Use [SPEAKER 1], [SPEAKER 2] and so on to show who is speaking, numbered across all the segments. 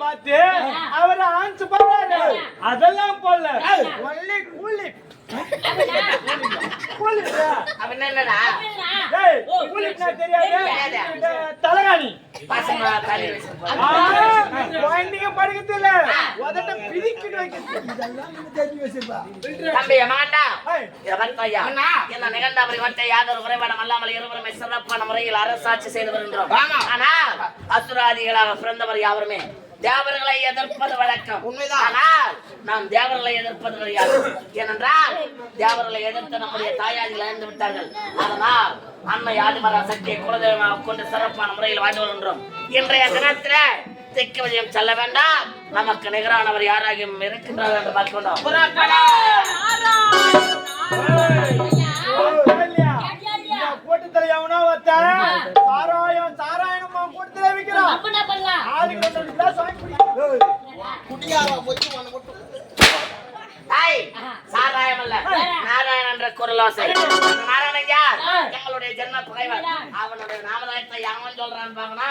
[SPEAKER 1] பார்த்து அவர் ஆன்சு பண்ணாரு. அதெல்லாம் போல ஒன்லி கூலி தலகாணி குழந்தைங்க படுக்கல உதட்ட பிரிக்கிட்டு
[SPEAKER 2] என்ன நிகழ்ந்தாபுரி வட்டை யாதொரு குறைபாடம் அல்லாமல் இருவருமே சிறப்பான முறையில் அரசாட்சி செய்து வருகின்றோம். ஆனால் அசுராதிகளாக பிறந்தவர் யாவருமே தேவர்களை எதிர்ப்பது வழக்கம். ஆனால் நாம் தேவர்களை எதிர்ப்பது கிடையாது. ஏனென்றால் தேவர்களை எதிர்த்து நம்முடைய தாயாதிகள் இழந்து விட்டார்கள். அதனால் அன்னை ஆதிமரா சக்தியை குலதெய்வமாக கொண்டு சிறப்பான முறையில் வாழ்ந்து வருகின்றோம். இன்றைய தினத்தில தெற்கு விஜயம் செல்ல வேண்டாம். நமக்கு நிகரானவர் யாராகவும் இருக்கின்றார் என்று பார்க்கின்றோம்.
[SPEAKER 1] போட்டு தலையாவனா சாராயம் சாராயணமா போட்டு தலை வைக்கிறான்.
[SPEAKER 2] சாராயம் அல்ல நாராயணன் என்ற குரலோசை. நாராயணன் யார்? எங்களுடைய ஜென்ம பகைவர். அவனுடைய நாமதாயத்தை யாவன் சொல்றான்னு பாக்கனா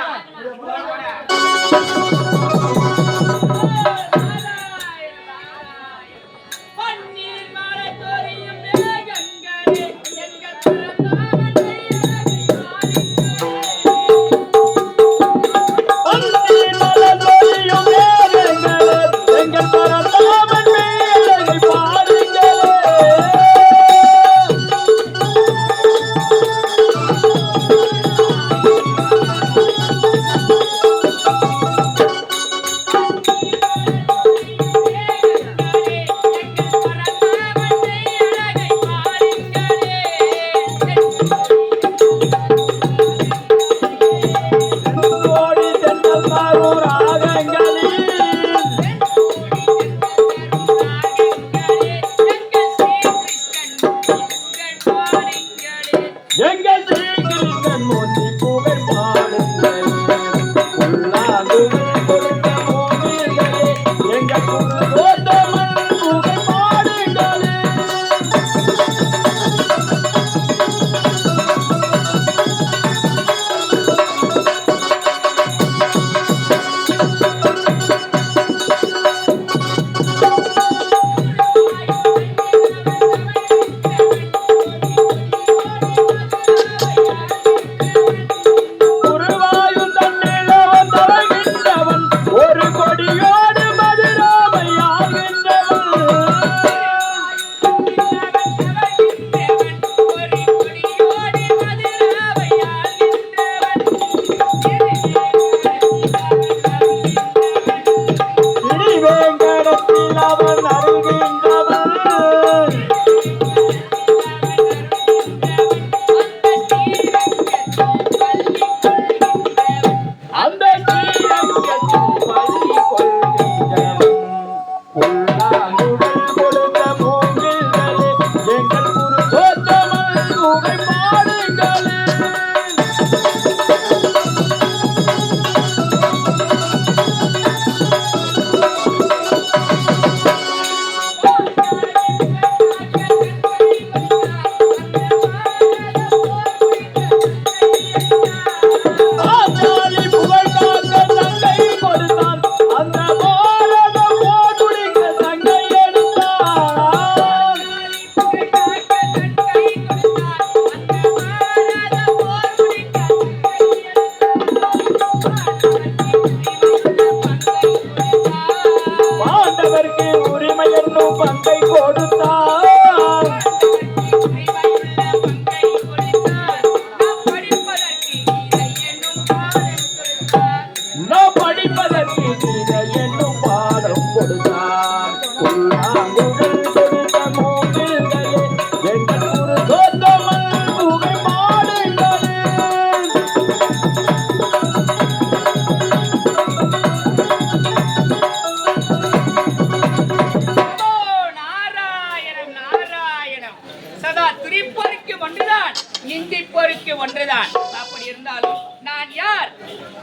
[SPEAKER 3] ஒன்றுதான். அப்படி இருந்தாலும் நான் யார்?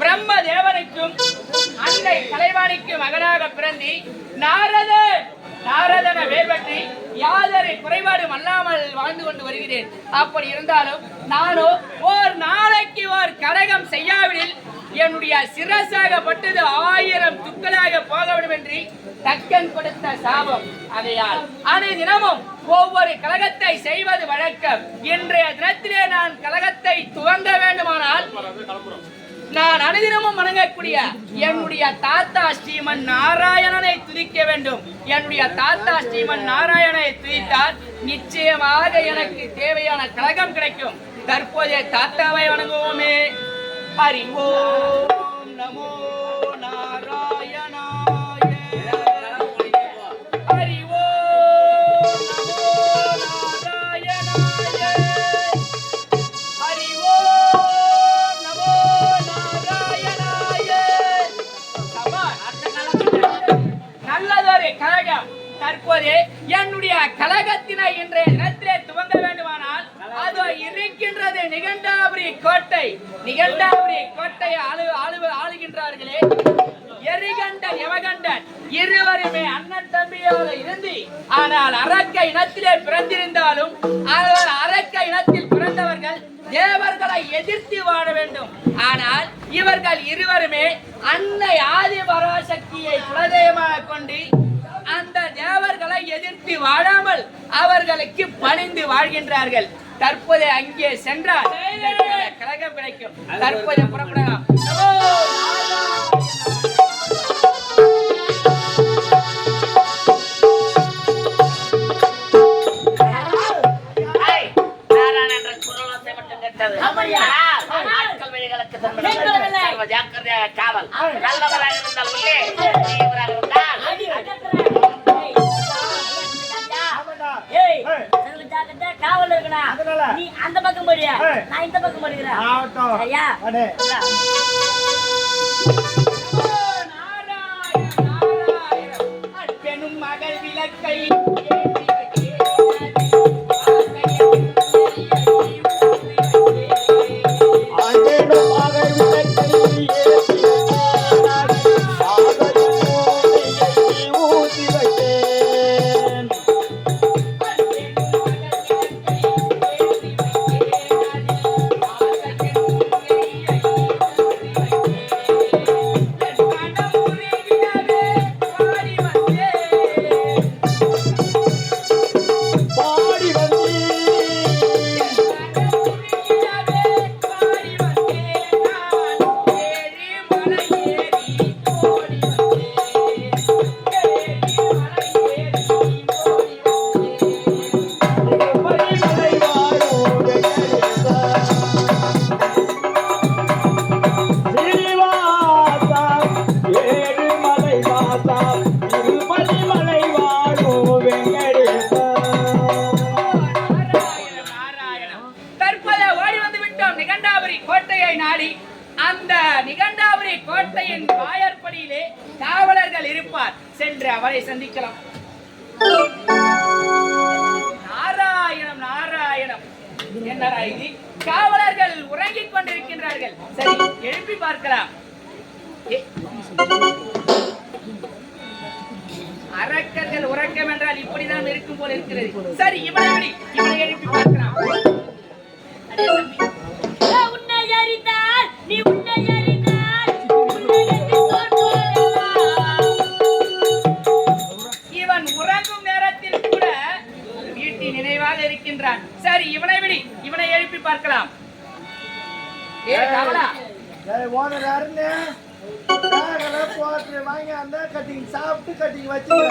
[SPEAKER 3] பிரம்ம தேவனுக்கும் அன்னை கலைவாணிக்கு மகனாக பிறந்தி நாரதன வேபற்றி யாதரை குறைபாடும் அல்லாமல் வாழ்ந்து கொண்டு வருகிறேன். அப்படி இருந்தாலும் நானோ ஓர் நாளைக்கு ஓர் கடகம் செய்யாவிடில் என்னுடைய சிரசாகப்பட்டது 1000 துக்களை தக்கன் கொடுத்த சாபம். ஆகையால் அனுதினமும் ஒவ்வொரு கலகத்தை செய்வது வழக்கம். இன்றைய தினத்திலே நான் கலகத்தை துவங்க வேண்டுமானால் நான் அனுதினமும் வணங்கக்கூடிய என்னுடைய தாத்தா ஸ்ரீமன் நாராயணனை துதிக்க வேண்டும். என்னுடைய தாத்தா ஸ்ரீமன் நாராயணனை துதித்தால் நிச்சயமாக எனக்கு தேவையான கலகம் கிடைக்கும். தற்போதைய தாத்தாவை வணங்குவோமே. ஹரி ஓம் நமோ நாராயணாய. ஹரி ஓம் நமோ நாராயணாய. ஹரி ஓம் நமோ நாராயணாய. நல்லதொரு கழகம். தற்போது என்னுடைய கழகத்தினை இன்றைய தினத்திலே துவங்க வேண்டுமானால் அதோ இருக்கின்றது நிகண்டாபுரி கோட்டை. நிகண்டாபுரி கோட்டையை ஆளுகின்றார்களே எரிகண்டன் யமகண்டன் இருவருமே அண்ணன் தம்பியாக இருந்து, ஆனால் அரக்க இனத்திலே பிறந்திருந்தாலும் அவர் அரக்க இனத்தில் பிறந்தவர்கள் தேவர்களை எதிர்த்து வாழ வேண்டும். ஆனால் இவர்கள் இருவருமே அன்னை ஆதி பராசக்தியை குலதெய்வமாக கொண்டு அந்த தேவர்களை எதிர்த்து வாழாமல் அவர்களுக்கு பணிந்து வாழ்கின்றார்கள். தற்போது அங்கே சென்றால் கலகம் கிடைக்கும். தற்போது புறப்படலாம்.
[SPEAKER 2] காவல் நல்லவராக இருந்தால் உள்ளே தீவிரமாக இருந்தால்
[SPEAKER 4] காவல் இருக்கா? நீ அந்த பக்கம் போறியா, நான் இந்த பக்கம் போறேன். ஐயா
[SPEAKER 3] பெண்ணும் மகள் விளக்கை கோட்டையின் வாயற்படியிலே காவலர்கள் இருப்பார். சென்று அவரை சந்திக்கலாம். நாராயணம் நாராயணம். என்னடா இது? காவலர்கள் உறங்கிக் கொண்டிருக்கின்றார்கள். சரி, எழுப்பி பார்க்கலாம். அரக்கர்கள் உறக்கம் என்றால் இப்படிதான் இருக்கும் போல இருக்கிறது. சரி, இவனை எழுப்பி பார்க்கலாம். இவன் உறங்கும் நேரத்தில் கூட வீட்டின் நினைவாக இருக்கின்றான். சரி, இவனை எழுப்பி பார்க்கலாம். ஏ கமலா,
[SPEAKER 1] ஓனர் யாருன்னு போட்டு வாங்கி அந்த கட்டிங் சாப்பிட்டு கட்டிங் வச்சுடா.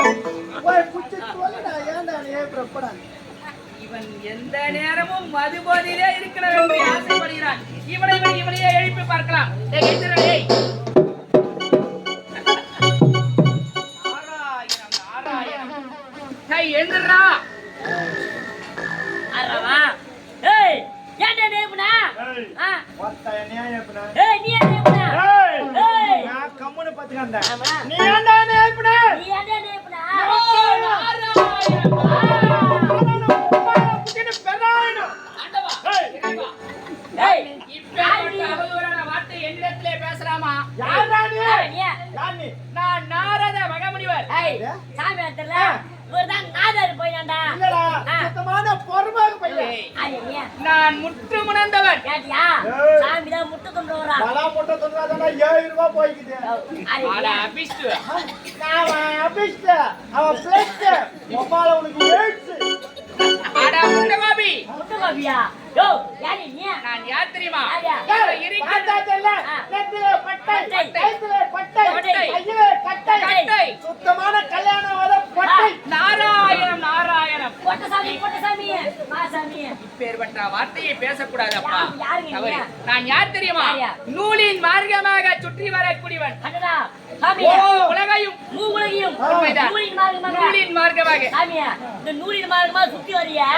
[SPEAKER 3] இவன் எந்த நேரமும் மது போதிலே இருக்கிறான் என்று ஆசைப்படுகிறான். இவனையே எழுப்பி பார்க்கலாம். நாராயணம் நாராயணம். கை எழுந்துடுறா.
[SPEAKER 1] கம்முன்னு பாத்துக்க.
[SPEAKER 3] வார்த்தை என்னிடத்திலே பேசலாமா? நான் நாரத மகமுனிவர்.
[SPEAKER 4] இவர்தான் நாதாரி பையன்டா.
[SPEAKER 1] இல்லடா, சுத்தமான பொறுமையாக பையன்.
[SPEAKER 4] ஐயா,
[SPEAKER 3] நான் முற்று முணர்ந்தவன்.
[SPEAKER 4] கேட்டியா? சாமிதான் முட்டை துண்டுறா.
[SPEAKER 1] பலா முட்டை தொண்டாதானா 7 ரூபாய் போய்க்குது.
[SPEAKER 3] அட அபிஷ்டு.
[SPEAKER 1] அவன் அபிஷ்ட, அவன் பிளஸ்ட், மொபால உனக்கு எய்ட்ஸ்.
[SPEAKER 3] அட முண்டமாபி.
[SPEAKER 4] முட்டை பாபியா? யோ, யாரு நீ?
[SPEAKER 3] நான் யார் தெரியுமா?
[SPEAKER 1] ஏய், பார்த்தாச்சல்ல? நெத்தில பட்டை, கைத்தில பட்டை, கையில கட்டை. சுத்தமான கல்யாணம் வர பட்டை.
[SPEAKER 3] நாராயணம் நாராயணம்.
[SPEAKER 4] பொட்டசாமி, பொட்டசாமி, மாசாமி.
[SPEAKER 3] இப்பேற்பட்ட வார்த்தையை பேசக்கூடாதப்பா.
[SPEAKER 4] யாருங்க
[SPEAKER 3] தவறு.
[SPEAKER 4] நீங்க?
[SPEAKER 3] நான் யார் தெரியுமா? நூலின் மார்க்கமாக சுற்றி வரக்கூடியவன்.
[SPEAKER 4] அடடா, சாமி.
[SPEAKER 3] உலகையும்
[SPEAKER 4] மூவுலகையும்
[SPEAKER 3] உண்மைதான்.
[SPEAKER 4] நூலின் மார்க்கமாக.
[SPEAKER 3] நூலின் மார்க்கமாக.
[SPEAKER 4] சாமியா, இந்த நூலின் மார்க்கமா சுத்தி வரியா?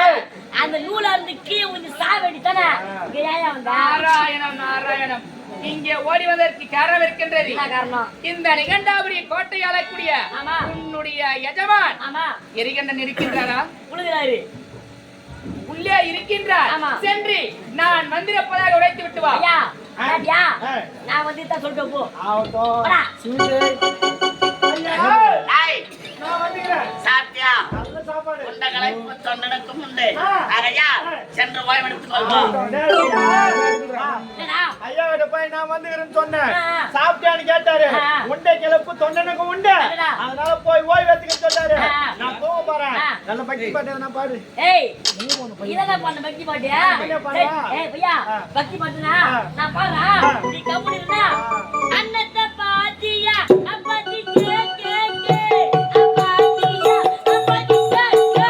[SPEAKER 4] அந்த நூல இருந்து கீழே கொஞ்சம் சாவடி தானே. இங்க ஏன் வந்தா?
[SPEAKER 3] நாராயணம் நாராயணம். இங்கே ஓடி வந்ததற்கு காரணம் இருக்கின்றது.
[SPEAKER 4] என்ன காரணம்?
[SPEAKER 3] இந்த நிகண்டாபுரி கோட்டை ஆளக்கூடிய
[SPEAKER 4] ஆமா.
[SPEAKER 3] உன்னுடைய எஜமான்
[SPEAKER 4] ஆமா,
[SPEAKER 3] எரிகண்டன் இருக்கின்றாரா?
[SPEAKER 4] உழுகிறாரு.
[SPEAKER 3] உள்ளே இருக்கின்றார்.
[SPEAKER 4] ஆமா.
[SPEAKER 3] சென்று நான் மந்திரப்பதாக உடைத்து விட்டு வா.
[SPEAKER 4] ஐயா, ஐயா, நான் வந்து தான் சொல்லிட்டு போ.
[SPEAKER 1] ஆவட்டும்.
[SPEAKER 4] போடா.
[SPEAKER 1] ஐயா,
[SPEAKER 2] ஏய்,
[SPEAKER 1] நான் வந்துக்கிறேன்.
[SPEAKER 2] சாப்பிட்டியா?
[SPEAKER 1] நல்ல சாப்பாடு.
[SPEAKER 2] உண்டகளை தொண்டனுக்கும் உண்டு. ஆகையா, சென்று ஓய்வெடுத்துக் கொள்வோம்.
[SPEAKER 1] ஆவட்டும். டேய், ஐயா.
[SPEAKER 4] என்னடா?
[SPEAKER 1] ஐயா கிட்ட போய் நான் வந்துக்கிறேன்னு சொன்னேன்.
[SPEAKER 4] ஆ.
[SPEAKER 1] சாப்பிட்டியான்னு கேட்டாரு.
[SPEAKER 4] ஆ.
[SPEAKER 1] உண்டை கிளப்பு தொண்டனுக்கு உண்டு.
[SPEAKER 4] அடடா.
[SPEAKER 1] அதனால போய் ஓய்வு எடுத்துக்க சொன்னாரு.
[SPEAKER 4] ஆ.
[SPEAKER 1] நான் போக போறேன்.
[SPEAKER 4] ஆ.
[SPEAKER 1] நல்ல பக்தி பாட்டு நான் பாடு.
[SPEAKER 4] ஏய், இதெல்லாம் பண்ண பக்தி பாட்டியா?
[SPEAKER 1] என்ன பாடுவா?
[SPEAKER 4] ஏய் பையா,
[SPEAKER 1] ஆ.
[SPEAKER 4] பக்தி பாட்டுனா
[SPEAKER 1] ஆ.
[SPEAKER 4] நான் பாடுறா.
[SPEAKER 1] ஆ.
[SPEAKER 4] நீ கம்முனு இருந்தா
[SPEAKER 1] ஆ.
[SPEAKER 4] அன்னத்தை பாத்தியா அப்பாத்தி K K K அப்பாத்தியா அப்பாத்தி K K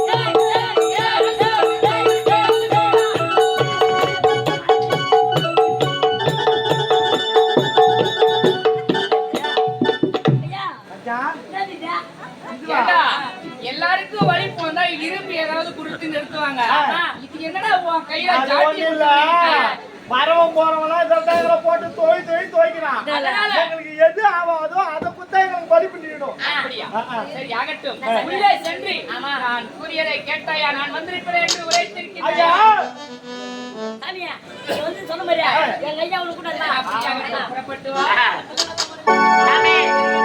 [SPEAKER 4] K K ஐயா,
[SPEAKER 1] அச்சா,
[SPEAKER 4] என்னதுடா?
[SPEAKER 3] ஏண்டா, எல்லாருக்கும் வழி போந்தா இரும்பு ஏதாவது குடுத்து நிறுத்துவாங்க.
[SPEAKER 1] ஆ.
[SPEAKER 3] இது என்னடா உன் கையில
[SPEAKER 1] அது
[SPEAKER 3] ஜாட்டி
[SPEAKER 1] ஒண்ணும் இல்ல.
[SPEAKER 3] குடுத்து?
[SPEAKER 1] வரவன் போறவன்லாம் இதெல்லாம் இதுல போட்டு துவைக்கிறான்.
[SPEAKER 3] அதனால?
[SPEAKER 1] எங்களுக்கு எது ஆவாதோ அதை குத்தா எங்களுக்கு பலி பண்ணிடும்.
[SPEAKER 3] அப்படியா?
[SPEAKER 1] ஆ.
[SPEAKER 3] சரி, ஆகட்டும். உள்ளே சென்று நான் கூறியதை கேட்டாயா? நான் வந்திருக்கிறேன் என்று
[SPEAKER 1] ஐயா,
[SPEAKER 3] உரைத்திருக்கிறேன்.
[SPEAKER 4] சாமியா, நீ வந்து சொன்ன மாதிரியா எங்க ஐயா உனக்கு கூட
[SPEAKER 3] அப்படியாகட்டும். புறப்பட்டு வா.
[SPEAKER 2] சாமி,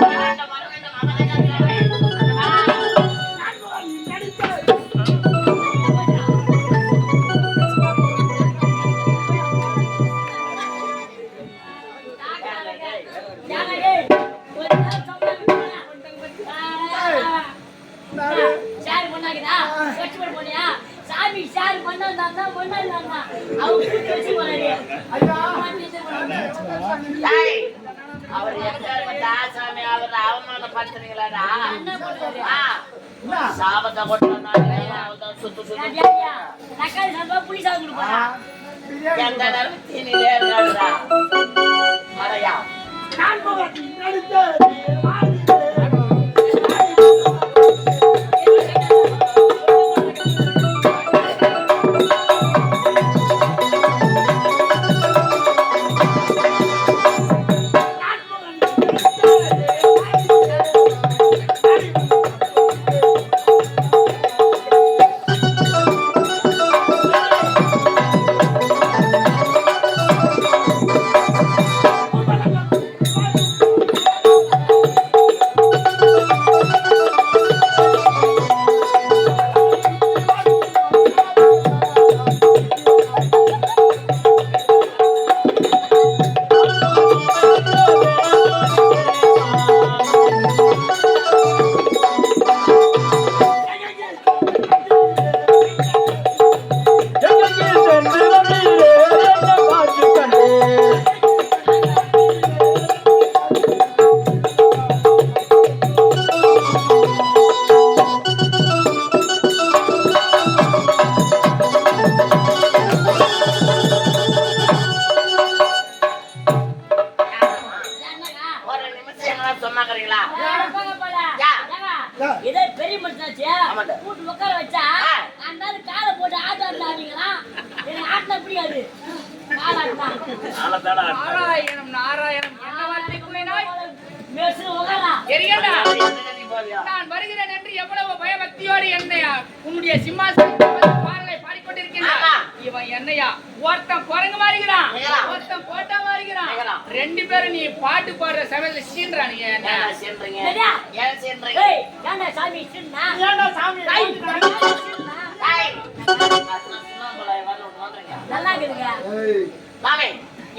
[SPEAKER 2] வர வேண்டும், வர வேண்டும்.
[SPEAKER 4] ஷேர் பண்ணாங்கடா கஷ்டப்பட்டு போனியா சாமி ஷேர் பண்ணா அவங்க கூட்டி வச்சு போறாரு
[SPEAKER 2] ஏய், அவர் எங்க சாமி அவர் அவமானப்படுத்துறீங்களாடா?
[SPEAKER 4] என்ன பண்றாரு
[SPEAKER 2] ஆ, சாபத்தை கொட்டுறதுனால அவர்தான் சுத்து
[SPEAKER 4] தக்காளி சாப்பிட்டா புளி சாப்பிட்டு போறா
[SPEAKER 1] பிரியாணி
[SPEAKER 2] எந்த நேரம் தீனிலே இருக்காதுடா. மறையா சொன்னாக்கிறீங்களா?
[SPEAKER 4] இதே பெரிய மனுஷனாச்சு கூட்டு உட்கார வச்சா அந்த காலை போட்டு ஆட்டாடுறாங்களா எனக்கு ஆட்டினா பிடிக்காது
[SPEAKER 3] நாராயணம் நாராயணம். என்ன வார்த்தை கூறினாய்?
[SPEAKER 4] உட்காரா
[SPEAKER 3] எரியடா. நான் வருகிறேன் என்று எவ்வளவு பயபக்தியோடு என்னை உன்னுடைய சிம்மாசனத்தில் பாடலை பாடிக்கொண்டிருக்கிறேன். இருக்கின்றான்.
[SPEAKER 2] ஆமா.
[SPEAKER 3] இவன் என்னையா ஒருத்தன் குரங்கு மாறிக்கிறான்,
[SPEAKER 2] நிகழாம்.
[SPEAKER 3] ஒருத்தன் போட்டா மாறிக்கிறான்.
[SPEAKER 2] நிகழாம்.
[SPEAKER 3] ரெண்டு பேரும் நீ பாட்டு பாடுற சமயத்துல சீன்றானுங்க. என்ன
[SPEAKER 2] ஏன்டா சேர்றீங்க?
[SPEAKER 4] சரியா?
[SPEAKER 2] ஏன் சேர்றீங்க?
[SPEAKER 4] ஏய், ஏன்டா சாமி சின்ன?
[SPEAKER 1] ஏன்டா சாமி
[SPEAKER 2] டேய்.
[SPEAKER 4] சின்ன?
[SPEAKER 2] டேய். சுண்ணாம்புல வரணும் வந்துறீங்க.
[SPEAKER 4] நல்லா இருக்குதுங்க.
[SPEAKER 2] மாமே,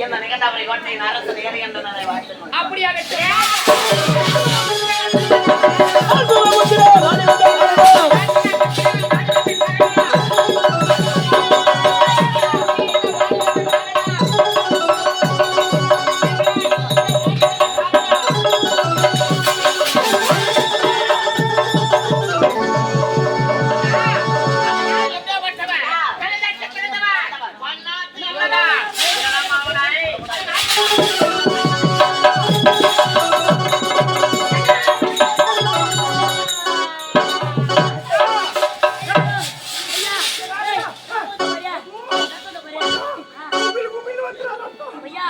[SPEAKER 2] இந்த நிகண்டாபுரி கோட்டையின் அரசு நிகழ்கின்றதை வாழ்த்துங்கள்.
[SPEAKER 3] அப்படியாகட்டும்.
[SPEAKER 4] ஐயா, ஏய், ஐயா, சத்தத்தை பாரு. ஐயா,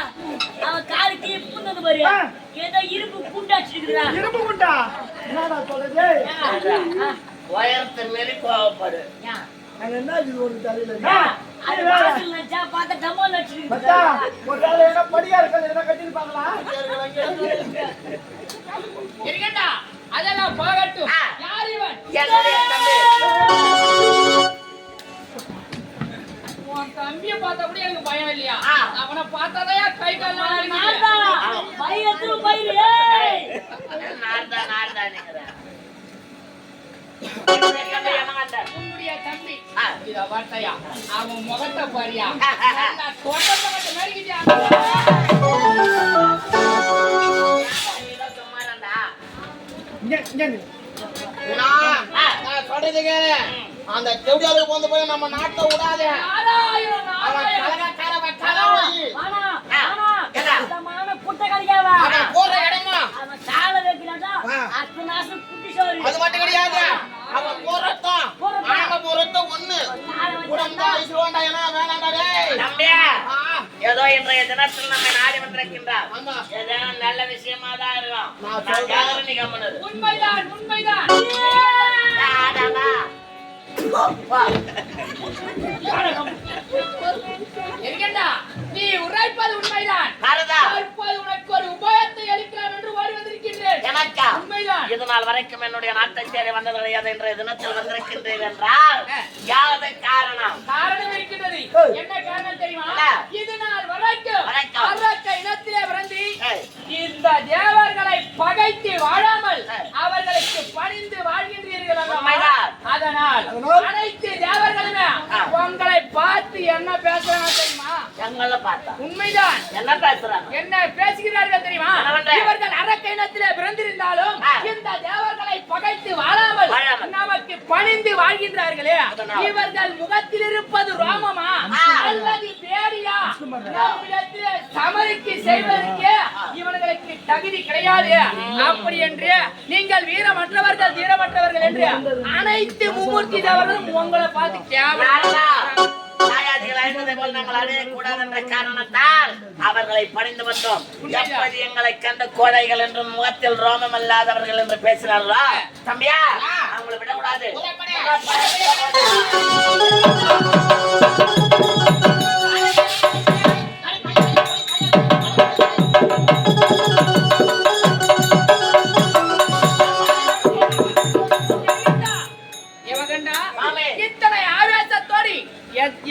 [SPEAKER 4] அவன் காலுக்கு புண்ணது பாரு. ஏதோ இரும்பு புண்டாச்சிருக்குறா.
[SPEAKER 1] இரும்பு குண்டா என்னடா சொல்றது
[SPEAKER 2] உயரத்தை மீறி கோவப்படு.
[SPEAKER 1] அங்க என்ன இது ஒரு தலையில
[SPEAKER 4] அது வாசல் நினைச்சா பார்த்தா டம்மால் வச்சிருக்கு.
[SPEAKER 1] மச்சான் ஒரு நாள் என்ன படியா இருக்கல என்ன கட்டிருப்பாங்களா
[SPEAKER 3] இருக்கட்டா, அதெல்லாம் போகட்டும். யார் இவன்?
[SPEAKER 2] என்னுடைய தம்பி.
[SPEAKER 3] உன் தம்பியை பார்த்தபடி எனக்கு பயம் இல்லையா?
[SPEAKER 2] ஆ.
[SPEAKER 3] அவனை பார்த்தாதான் கை கால்
[SPEAKER 4] நான்தான். பயிரத்து பயிர். ஏய்.
[SPEAKER 2] நார்தானுங்கிறேன். என்னுடைய தம்பி ஏமாந்தார்.
[SPEAKER 3] உன்னுடைய தம்பி.
[SPEAKER 2] ஆ.
[SPEAKER 3] இத வார்த்தையா, அவன் முகத்தை பாரியா, தோட்டத்தை மட்டும் நறுக்கிட்டியா?
[SPEAKER 2] நீதான் சும்மா இருந்தா.
[SPEAKER 1] இங்க
[SPEAKER 5] நான் சொல்றது கேளு. அந்த செவிடியாளுக்கு வந்து போய் நம்ம நாட்டை விடாத.
[SPEAKER 3] நாராயண,
[SPEAKER 5] அவன்
[SPEAKER 3] நாராயண.
[SPEAKER 5] கலகக்கார வச்சாலும்
[SPEAKER 4] வாடா,
[SPEAKER 2] ஆ.
[SPEAKER 4] வாடா.
[SPEAKER 2] என்ன?
[SPEAKER 4] சுத்தமான புட்டை கடிக்காவா.
[SPEAKER 5] அவன் போற இடமா
[SPEAKER 4] அவன் காலை வைக்கிறான்டா.
[SPEAKER 5] ஆ.
[SPEAKER 4] அத்து நாசம் குட்டி சோறு.
[SPEAKER 5] அது மட்டும் கிடையாது. அவன் போறட்டும் நாங்க போறட்டும் ஒண்ணு
[SPEAKER 4] காலை
[SPEAKER 5] உடம்பு
[SPEAKER 4] வச்சான்டா.
[SPEAKER 5] வயசுல ஏன்னா வேணாண்டா டேய்.
[SPEAKER 2] தம்பி,
[SPEAKER 5] ஆ,
[SPEAKER 2] ஏதோ இன்றைய தினத்தில் நம்மை நாடி வந்திருக்கின்றார்.
[SPEAKER 5] ஆமா.
[SPEAKER 2] ஏதேனும் நல்ல விஷயமா தான் இருக்கும்.
[SPEAKER 5] நான்
[SPEAKER 2] நான்
[SPEAKER 5] சொல்றேன்.
[SPEAKER 2] யாரும் நீங்க பண்ணுது.
[SPEAKER 3] உண்மைதான், உண்மைதான். இருக்கட்டா, நீ உரைப்பது உண்மைதான்.
[SPEAKER 2] நாரதா,
[SPEAKER 3] இப்போது உனக்கு ஒரு உபாயத்தை அளிக்கலாம் என்று ஓடி வந்திருக்கின்றேன்.
[SPEAKER 2] எனக்கா?
[SPEAKER 3] உண்மைதான்.
[SPEAKER 2] இது நாள் வரைக்கும் என்னுடைய நாட்டை சேர வந்தது கிடையாது. இன்றைய தினத்தில் வந்திருக்கின்றேன் என்றால் யாது காரணம்?
[SPEAKER 3] காரணம் இருக்கின்றது. என்ன காரணம் தெரியுமா?
[SPEAKER 2] என்ன?
[SPEAKER 3] இது நாள் வரைக்கும்
[SPEAKER 2] வரைக்கும்.
[SPEAKER 3] அரக்க இனத்திலே பிறந்து
[SPEAKER 2] ஏய்,
[SPEAKER 3] இந்த தேவர்களை பகைத்து வாழாமல்
[SPEAKER 2] ஏய்.
[SPEAKER 3] அவர்களுக்கு பணிந்து வாழ்கின்றீர்கள் அல்லவா?
[SPEAKER 2] உண்மைதான்.
[SPEAKER 3] அதனால் அனைத்து தேவர்களுமே
[SPEAKER 2] ஆ.
[SPEAKER 3] உங்களை பார்த்து என்ன பேசுறாங்க தெரியுமா?
[SPEAKER 2] எங்களை பார்த்தா
[SPEAKER 3] உண்மைதான்.
[SPEAKER 2] என்ன பேசுறாங்க?
[SPEAKER 3] என்ன பேசுகிறார்கள் தெரியுமா?
[SPEAKER 2] என்னவென்று?
[SPEAKER 3] இவர்கள் அரக்க இனத்திலே பிறந்திருந்தாலும்
[SPEAKER 2] ஆ.
[SPEAKER 3] இந்த தேவர்களை பகைத்து வாழாமல்
[SPEAKER 2] வாழாமல்.
[SPEAKER 3] நமக்கு பணிந்து வாழ்கின்றார்களே,
[SPEAKER 2] அதனால்.
[SPEAKER 3] இவர்கள் முகத்தில் இருப்பது ரோமமா
[SPEAKER 2] ஆ.
[SPEAKER 3] அல்லது பேடியா? நம்மிடத்திலே சமரிக்கு செய்வதற்கு இவர்களுக்கு தகுதி கிடையாது. அப்படி என்று நீங்கள் வீரமற்றவர்கள் தீரமற்றவர்கள் என்று அனைத்து மும்மூர்த்தி தேவர்களும் உங்களை பார்த்து
[SPEAKER 2] நாரதா,
[SPEAKER 3] கேவலம்
[SPEAKER 2] தாயாதிகள் அழைத்ததை போல் நாங்கள் அடையக்கூடாது என்ற காரணத்தால் அவர்களை பணிந்து வந்தோம். எப்படி எங்களை கண்ட கோழைகள் என்றும் முகத்தில் ரோமம் அல்லாதவர்கள் என்று பேசினார்களா? தம்பியா, அவங்களை விடக்கூடாது.
[SPEAKER 3] இவகண்டா
[SPEAKER 2] ஆமே.
[SPEAKER 3] இத்தனை ஆவேசத்தோடு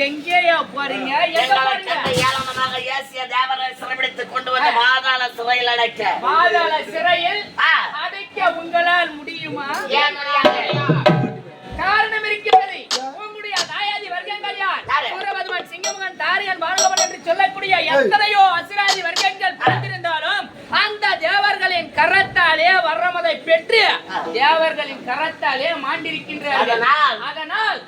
[SPEAKER 3] எங்கேயோ போறீங்க? எங்க
[SPEAKER 2] எங்களை
[SPEAKER 3] போறீங்க?
[SPEAKER 2] கண்ட ஏளனமாக ஏசிய தேவரை சிறைபிடித்துக் கொண்டு வந்து பாதாள சிறையில் அடைக்க.
[SPEAKER 3] பாதாள சிறையில்
[SPEAKER 2] ஆ.
[SPEAKER 3] அடைக்க உங்களால் முடியுமா?
[SPEAKER 2] ஏன் முடியாது?
[SPEAKER 3] காரணம் இருக்கிறது. உங்களுடைய தாயாதி வர்க்கங்கள் யார்?
[SPEAKER 2] யாரு?
[SPEAKER 3] சூரபத்மன், சிங்கமகன், தாரியன், பாலகவன் என்று சொல்லக்கூடிய எத்தனையோ அசுராதி வர்க்கங்கள் பிறந்திருந்தாலும் அந்த தேவர்களின் கரத்தாலே வர்றமதை பெற்று தேவர்களின் கரத்தாலே மாண்டிருக்கின்றார்கள். அதனால்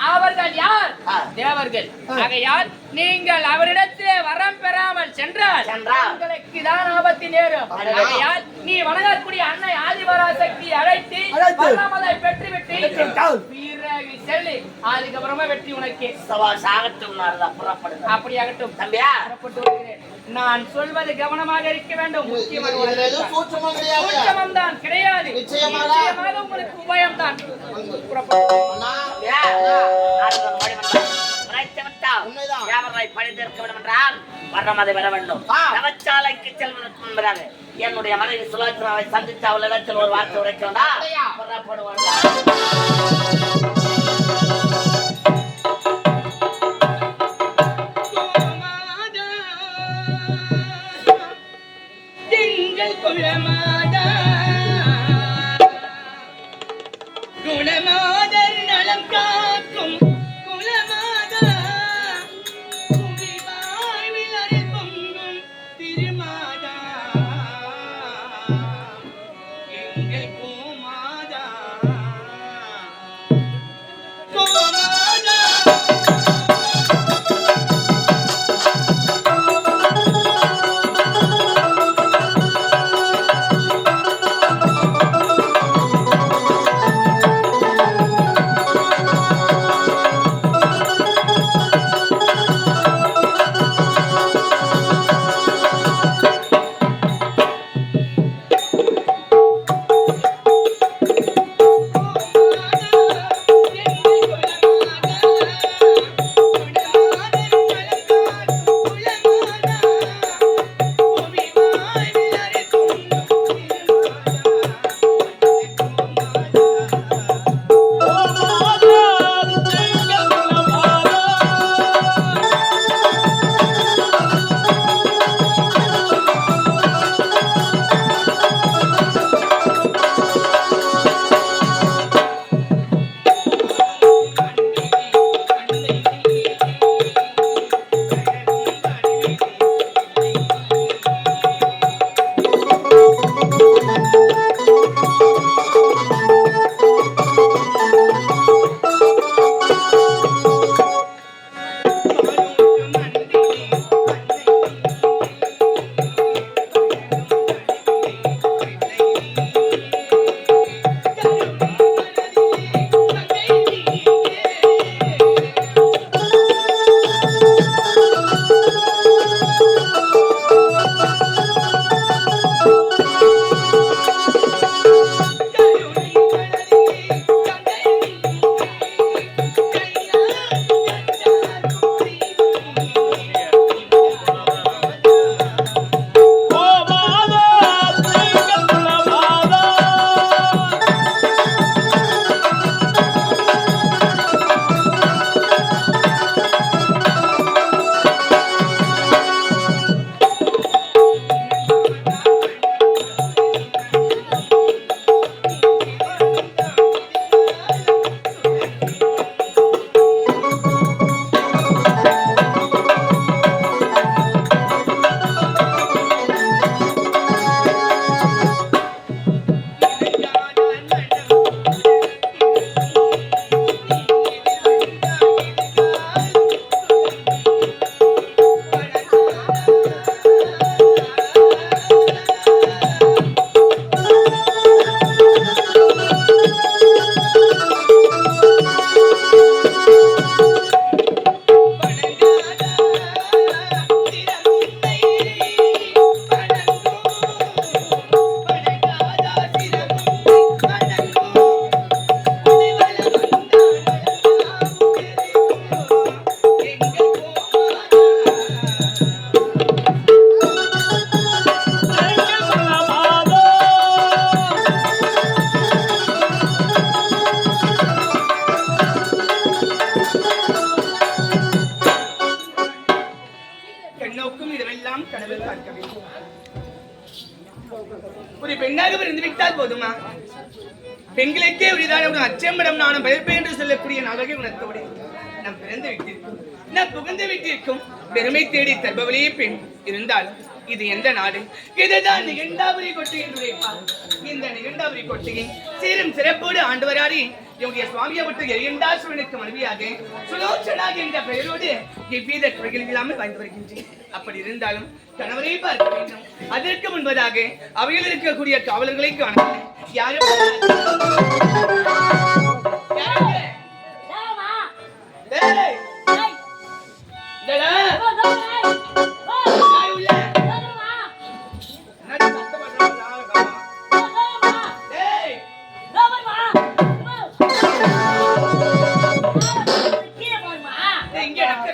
[SPEAKER 3] அவர்கள் யார்? தேவர்கள். ஆகையால் நீங்கள் அவரிடத்திலே வரம் பெறாமல் சென்றால் உங்களுக்கு தான் ஆபத்து நேரும். ஆகையால் நீ வணங்கக்கூடிய அன்னை ஆதிபராசக்தி அழைத்து வல்லமதை பெற்றுவிட்டு வீரவி செல்லு. அதுக்கப்புறமா வெற்றி உனக்கு.
[SPEAKER 2] சாகட்டும் நாரதா, புறப்படுங்க.
[SPEAKER 3] அப்படியாகட்டும்
[SPEAKER 2] தம்பியா,
[SPEAKER 3] புறப்பட்டு வருகிறேன். நான் சொல்வது கவனமாக இருக்க வேண்டும். முக்கியமான
[SPEAKER 5] இதுல எதுவும் சூட்சமும் கிடையாது.
[SPEAKER 3] சூட்சமம் தான் கிடையாது.
[SPEAKER 5] நிச்சயமாக.
[SPEAKER 3] நிச்சயமாக உங்களுக்கு உபயம் தான். புறப்பட்டு
[SPEAKER 5] அண்ணா,
[SPEAKER 2] தம்பியா, நாரதன் ஓடி வந்தான். விட்டால்
[SPEAKER 5] உண்மைதான்.
[SPEAKER 2] தேவர்களை பழி தீர்க்க வேண்டும் என்றால் வர்ணமதை வர வேண்டும். நவச்சாலைக்கு செல்வதற்கு முன்பதாக என்னுடைய மனைவி சுலோச்சனாவை சந்தித்து அவளிடத்தில் ஒரு வார்த்தை உரைக்க வேண்டாம்.
[SPEAKER 3] குலமாதர் நலம் காக்கும் குலமாதா குவி வாழ்வில் அருள் பொங்கும் திருமாதா எங்கள் கோமாதா கோமாதா ஒரு பெண்ணாக இருந்து விட்டால் போதுமா? பெண்களுக்கே உரிதான ஒரு அச்சம்படம் நானும் பயப்பே என்று சொல்லக்கூடிய நாகை உணர்த்தோடு நாம் பிறந்து விட்டிருக்கும், நாம் புகுந்து விட்டிருக்கும் பெருமை தேடி தருபவளே பெண் இருந்தால் இது எந்த நாடு? இதுதான் நிகண்டாபுரி கொட்டை என்று வைப்பார். இந்த நிகண்டாபுரி கொட்டையின் சீரும் சிறப்போடு ஆண்டு வராடி என்னுடைய சுவாமியை விட்டு எரிந்தாசுவனுக்கு மனைவியாக சுலோச்சனாக என்ற பெயரோடு எவ்வித குறைகள் இல்லாமல் வாழ்ந்து வருகின்றேன். அப்படி இருந்தாலும் கணவரை பார்க்க வேண்டும். அதற்கு முன்பதாக அவையில் இருக்கக்கூடிய காவலர்களை காணவில்லை. யாரும்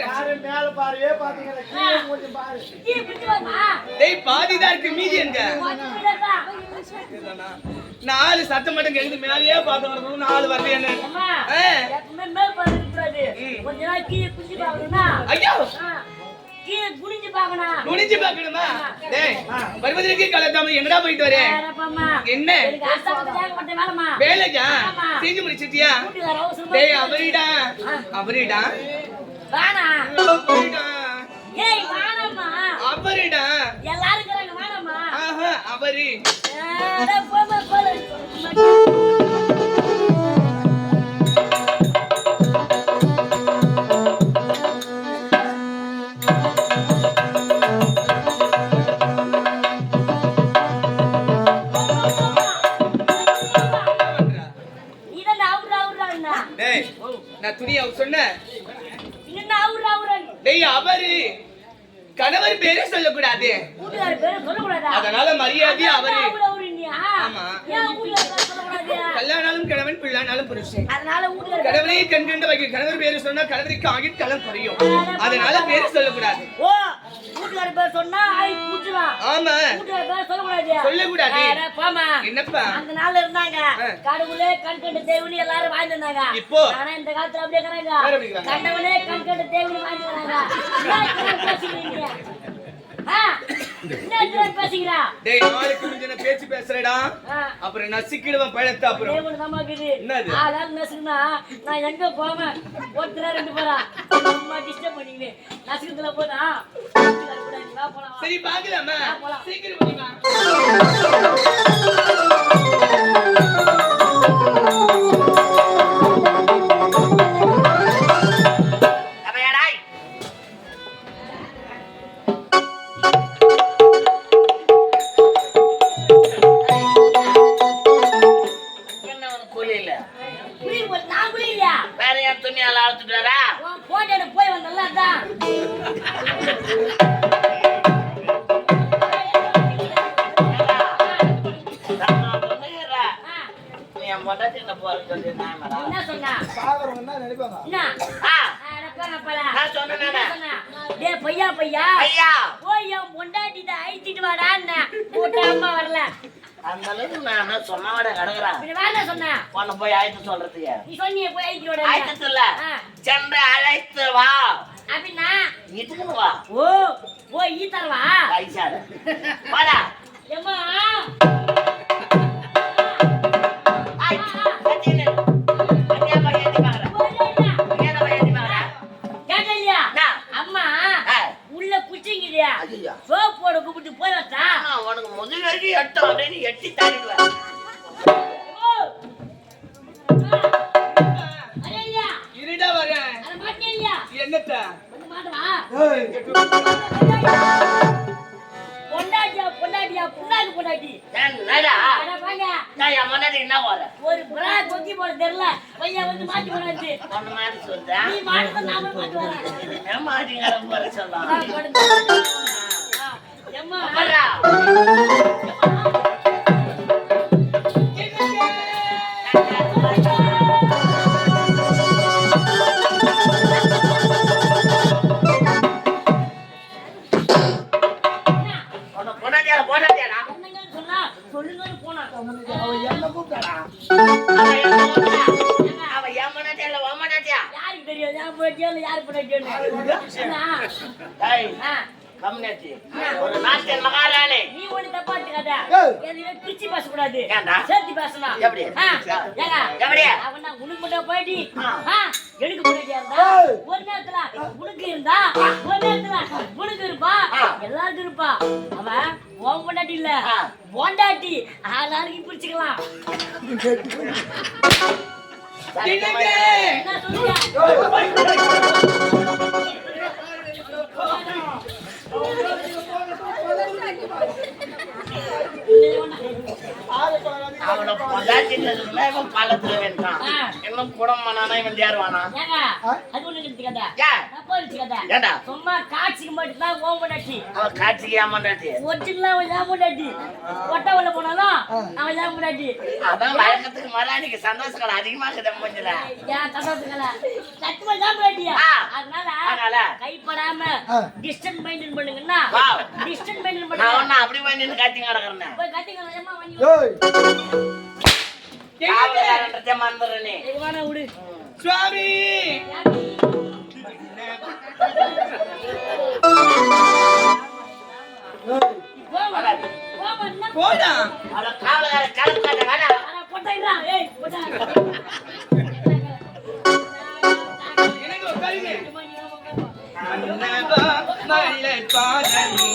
[SPEAKER 4] யாரு டீ குடிச்சு வாமா.
[SPEAKER 3] டேய் பாதிதான் இருக்கு மீதி எங்க
[SPEAKER 4] வாடா.
[SPEAKER 3] இதுதானா? 4 சத்தம் மட்டும் கேக்குது மேலேயே பார்த்து வரணும் 4 வரலையானே
[SPEAKER 4] அம்மா.
[SPEAKER 3] ஆ.
[SPEAKER 4] எப்பவுமே மேல் பார்த்து கூடாது. கொஞ்ச நாள் கீழே குடிச்சு பார்க்கணும்னா.
[SPEAKER 3] ஐயோ
[SPEAKER 4] கீழே குனிஞ்சு பார்க்கணும்.
[SPEAKER 3] நுனிஞ்சு பார்க்கணுமா டேய் வருவதற்கு கலக்காம எங்கடா போயிட்டு வரே
[SPEAKER 4] வேறப்பாம்மா.
[SPEAKER 3] என்ன
[SPEAKER 4] எனக்கு அசாமத்து ஏகப்பட்ட வேலைம்மா.
[SPEAKER 3] வேலைக்கா
[SPEAKER 4] ஆமா.
[SPEAKER 3] செஞ்சு முடிச்சிட்டியா
[SPEAKER 4] வீட்டுக்கார அவசரமா
[SPEAKER 3] டேய்
[SPEAKER 4] இருக்கு.
[SPEAKER 3] அவரிடா
[SPEAKER 4] வாடா.
[SPEAKER 3] அவரிடா
[SPEAKER 4] ஏய் வாடாம்மா.
[SPEAKER 3] அவரிடா
[SPEAKER 4] எல்லாரும் இருக்கிறாங்க வாடாம்மா.
[SPEAKER 3] ஆஹா அவரி
[SPEAKER 4] அட போமா போல. நீதான் அவுறாவுறான்னா.
[SPEAKER 3] டேய் நான் துணியா சொன்னேன்
[SPEAKER 4] என்ன அவுறாவுறான்னு.
[SPEAKER 3] டேய் அவரு கணவர் பேரே சொல்லக்கூடாது
[SPEAKER 4] வீட்டுக்கார பேரை சொல்லக்கூடாதா?
[SPEAKER 3] அதனால மரியாதை அவரு
[SPEAKER 4] அவுறாவுறியா?
[SPEAKER 3] ஆமா.
[SPEAKER 4] ஏன் வீட்டுக்கார பேரை சொல்லக்கூடாது?
[SPEAKER 3] கல்யாணாலும் கணவன் பிள்ளானாலும் புருஷன்
[SPEAKER 4] அதனால வீட்டுக்கார
[SPEAKER 3] கடவுளை கண்கண்டு வைக்க கணவர் பேரு சொன்னா கணவருக்கு ஆகிட்களம் குறையும் அதனால பேரு சொல்லக்கூடாது
[SPEAKER 4] ஓ வீட்டுக்கார பேர் சொன்னா ஆயி குடிச்சுவான்.
[SPEAKER 3] ஆமா
[SPEAKER 4] வீட்டுக்கார பேர் சொல்லக்கூடாது.
[SPEAKER 3] சொல்லக்கூடாது
[SPEAKER 4] அட போமா.
[SPEAKER 3] என்னப்பா
[SPEAKER 4] அந்த நாள்ல இருந்தாங்க கடவுளே கண் கண்டு தேவனி எல்லாரும் வாழ்ந்து இருந்தாங்க.
[SPEAKER 3] இப்போ?
[SPEAKER 4] ஆனா இந்த காலத்துல அப்படியே
[SPEAKER 3] வேற எப்படி
[SPEAKER 4] இருக்கிறாங்க.
[SPEAKER 3] இருக்காங்க?
[SPEAKER 4] கண்டவனே கண் கண்டு தேவனி வாழ்ந்து வராங்க. பேசுகிறீங்க என்ன பேசுகிறா?
[SPEAKER 3] டேய் நாளைக்கு கொஞ்சம் பேச்சு பேசுறடா அப்புறம் நசிக்கிடுவேன் பழத்தை அப்புறம்
[SPEAKER 4] தேவன் தான் இருக்குது.
[SPEAKER 3] என்னது?
[SPEAKER 4] ஆளால் நசுக்குனா நான் எங்க போவேன்? ஒருத்தரா 2 பேரா அம்மா டிஸ்டர்ப் பண்ணிக்கினு நசுக்குதுல போதா போலாம்.
[SPEAKER 3] சரி பாக்கலாமா
[SPEAKER 4] போலாம்.
[SPEAKER 3] சீக்கிரம் பண்ணிக்கலாம்
[SPEAKER 2] அவையாடாய் என்ன ஒரு கூலி இல்ல
[SPEAKER 4] புரியுது போல. நான் புரியலையா?
[SPEAKER 2] வேற என் துணியால அழுத்துட்டாரா
[SPEAKER 4] உன் போட்டோ எடுத்து போய் வந்தல்ல அதான்.
[SPEAKER 2] என் பொண்டாட்டி என்ன போறேன்னு சொல்லி நியாயமாடா?
[SPEAKER 4] என்ன சொன்னா?
[SPEAKER 1] பாக்குறவங்க நினைப்பாங்க
[SPEAKER 4] என்ன?
[SPEAKER 2] ஆ,
[SPEAKER 4] அடப்பாங்க போல.
[SPEAKER 2] நான் சொன்னேனே.
[SPEAKER 4] என்ன சொன்னா? டேய் பையா பையா
[SPEAKER 2] ஐயா
[SPEAKER 4] போய் என் பொண்டாட்டிட்ட அழைச்சிட்டு வாடான்னு போட்ட அம்மா வரல.
[SPEAKER 2] அந்த அளவுக்கு நான் சொன்னவட கிடக்குறேன்
[SPEAKER 4] பின்ன வேற என்ன சொன்னா?
[SPEAKER 2] உன்னை போய் அழைத்து சொல்றதுக்கு
[SPEAKER 4] நீ சொன்னியே போய் அழைச்சிட்டு வாடா.
[SPEAKER 2] அழைத்து இல்ல சென்று அழைத்து வா
[SPEAKER 4] அப்படின்னா
[SPEAKER 2] இதுக்குன்னு வா
[SPEAKER 4] ஓ ஓ ஈ தரவா?
[SPEAKER 2] பைசாடு வாடா
[SPEAKER 4] ஏம்மா
[SPEAKER 2] ஐ கட்டினு அண்ணா பையன் ஏத்தி பாக்குற ஏன பையன் ஏத்தி பாக்குற
[SPEAKER 4] கேட்டலையா?
[SPEAKER 2] என்ன?
[SPEAKER 4] அம்மா
[SPEAKER 2] ஆ.
[SPEAKER 4] உள்ள குச்சிங்கிறியா?
[SPEAKER 2] ஐயா.
[SPEAKER 4] சோப் போட கூப்பிட்டு போய் வச்சா.
[SPEAKER 2] உனக்கு முதல் வரைக்கும் எட்டும் அப்படின்னு எட்டி தாண்டிடுவேன்
[SPEAKER 4] அரையா
[SPEAKER 3] இருடா வரேன்
[SPEAKER 4] அத மாட்டே இல்லையா?
[SPEAKER 3] என்னத்த
[SPEAKER 4] வந்து மாட்டவா? பொண்டாட்டியா பொண்டாட்டியா புண்ணாக்கு பொண்டாட்டி.
[SPEAKER 2] என்னடா
[SPEAKER 4] அட வாங்க.
[SPEAKER 2] நான் என் முன்னாடி என்ன போற
[SPEAKER 4] ஒரு பிரா கொக்கி போட தெரியல பையன் வந்து மாட்டி போனாச்சு.
[SPEAKER 2] ஒன்னு மாதிரி சொல்றேன்
[SPEAKER 4] நீ மாட்டத நாம மாட்டி வரேன்.
[SPEAKER 2] ஏன் மாட்டிங்கிற போற சொல்லலாம்
[SPEAKER 4] எம்மா
[SPEAKER 2] வரா உன்னை பொண்டாட்டியால போட்டாட்டியாடா
[SPEAKER 4] என்னங்கன்னு சொன்னா சொல்லுங்கன்னு போனா.
[SPEAKER 1] அவன் என்ன கூப்பிட்டாடா
[SPEAKER 2] அவன் என் பொண்டாட்டியால உன் பொண்டாட்டியா
[SPEAKER 4] யாருக்கு தெரியும்? யார் பொண்டாட்டியா யார் பொண்டாட்டியா?
[SPEAKER 2] ஏய் கம்யூனிட்டி ஒரு நாட்டின் மகாராணி
[SPEAKER 4] நீ ஒண்ணு தப்பா எடுத்துக்காத.
[SPEAKER 1] ஏய்.
[SPEAKER 4] எதுவுமே பிரிச்சு பேசக்கூடாது.
[SPEAKER 2] ஏன்டா?
[SPEAKER 4] சேர்த்து பேசணும்.
[SPEAKER 2] எப்படி?
[SPEAKER 4] ஏங்க,
[SPEAKER 2] எப்படி?
[SPEAKER 4] அவன் நான் உனக்கு மட்டும் போயிட்டு,
[SPEAKER 2] ஆ.
[SPEAKER 4] எனக்கு பொண்டாட்டியா இருந்தா,
[SPEAKER 1] ஏய்.
[SPEAKER 4] ஒரு நேரத்துல உனக்கு இருந்தா, ஒரு நேரத்துல உனக்கு இருப்பா, எல்லாருக்கும் இருப்பா. அவன் உன் பொண்டாட்டி இல்ல,
[SPEAKER 2] ஆ.
[SPEAKER 4] பொண்டாட்டி. ஆளாளுக்கு பிரிச்சுக்கலாம். என்ன சொல்லுங்க?
[SPEAKER 2] அவனை பொண்டாட்டின்றதுக்குள்ள இவன் பள்ளத்துல வேண்டாம். இன்னும் குடம்பனானா இவன் தேர்வானா?
[SPEAKER 4] ஏங்க, அது ஒண்ணு நிறுத்திக்காத.
[SPEAKER 2] ஏன்?
[SPEAKER 4] நான் போய் நிறுத்திக்காத.
[SPEAKER 2] ஏண்டா?
[SPEAKER 4] சும்மா காட்சிக்கு மட்டும்தான் ஓம் பொண்டாட்டி.
[SPEAKER 2] அவன் காட்சிக்கு ஏமாண்டாட்டி.
[SPEAKER 4] ஒரிஜினலா அவன் ஏன் பொண்டாட்டி. ஒட்டவள்ள போனாலும் அவன் ஏன் பொண்டாட்டி.
[SPEAKER 2] அதான் வழக்கத்துக்கு மராணிக்கு சந்தோஷங்கள் அதிகமாகுது கொஞ்சல.
[SPEAKER 4] ஏன் சந்தோஷங்களா? சட்டுமா ஏன் பொண்டாட்டியா? அதனால கைப்படாம டிஸ்டன்ஸ் மெயின்டைன் பண்ணுங்கன்னா டிஸ்டன்ஸ் மெயின்டைன்
[SPEAKER 2] நான்
[SPEAKER 4] பண்ணுங்க.
[SPEAKER 2] ஒன்னும் அப்படி போய் நின்று காட்சி கிடக்குறேன்.
[SPEAKER 4] போய் கட்டிங்க ஏமா வாங்கி.
[SPEAKER 2] காவல்காரன்றதே மறந்துடுறேனே.
[SPEAKER 4] வாடா விடு.
[SPEAKER 3] சுவாமி போடா
[SPEAKER 2] அவளை காவல்கார கலந்து காட்ட வேணாம்.
[SPEAKER 3] எனக்கு ஒரு கல்வி அன்னவா மலர் பாதமே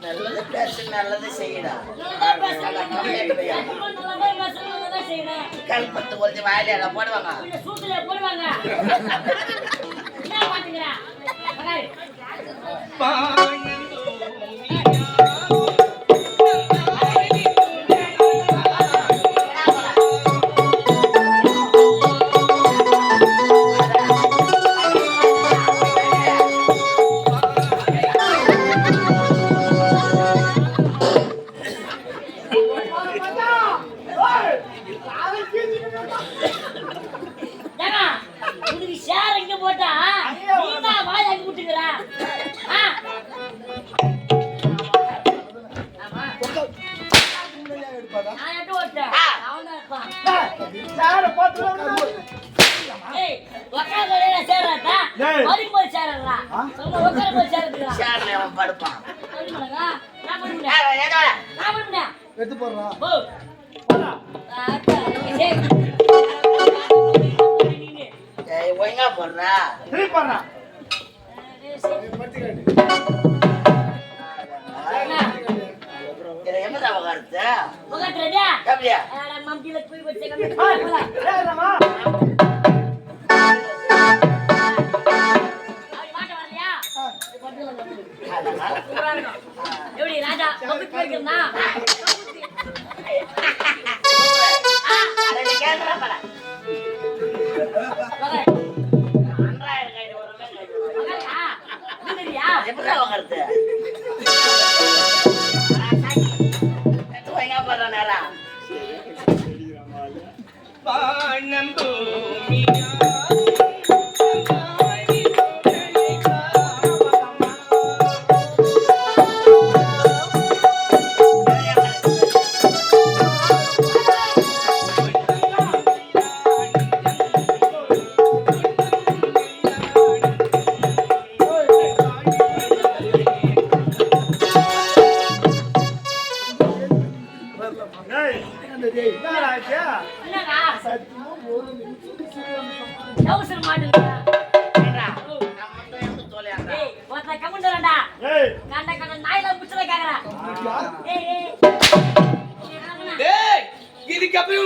[SPEAKER 2] நல்லது பேசு, நல்லது செய்யடா. கல்பத்து கொஞ்சம் வாயில போடுவாங்க. சேர்ல அவன் படுப்பான்.
[SPEAKER 1] எடுத்து போடுறா.
[SPEAKER 2] ஒழுங்கா போடுறா.
[SPEAKER 1] போடுறா.
[SPEAKER 2] என்னடா உட்காருது?
[SPEAKER 4] உட்காந்துறதா?
[SPEAKER 2] எப்படியா?
[SPEAKER 4] மம்டில போய் வச்சு எப்படி ராஜா பப்புக்கு போயிருக்கா?
[SPEAKER 2] எப்படா உட்காருது? ஒழுங்கா போடுற நேரம்
[SPEAKER 3] வானம் பூமி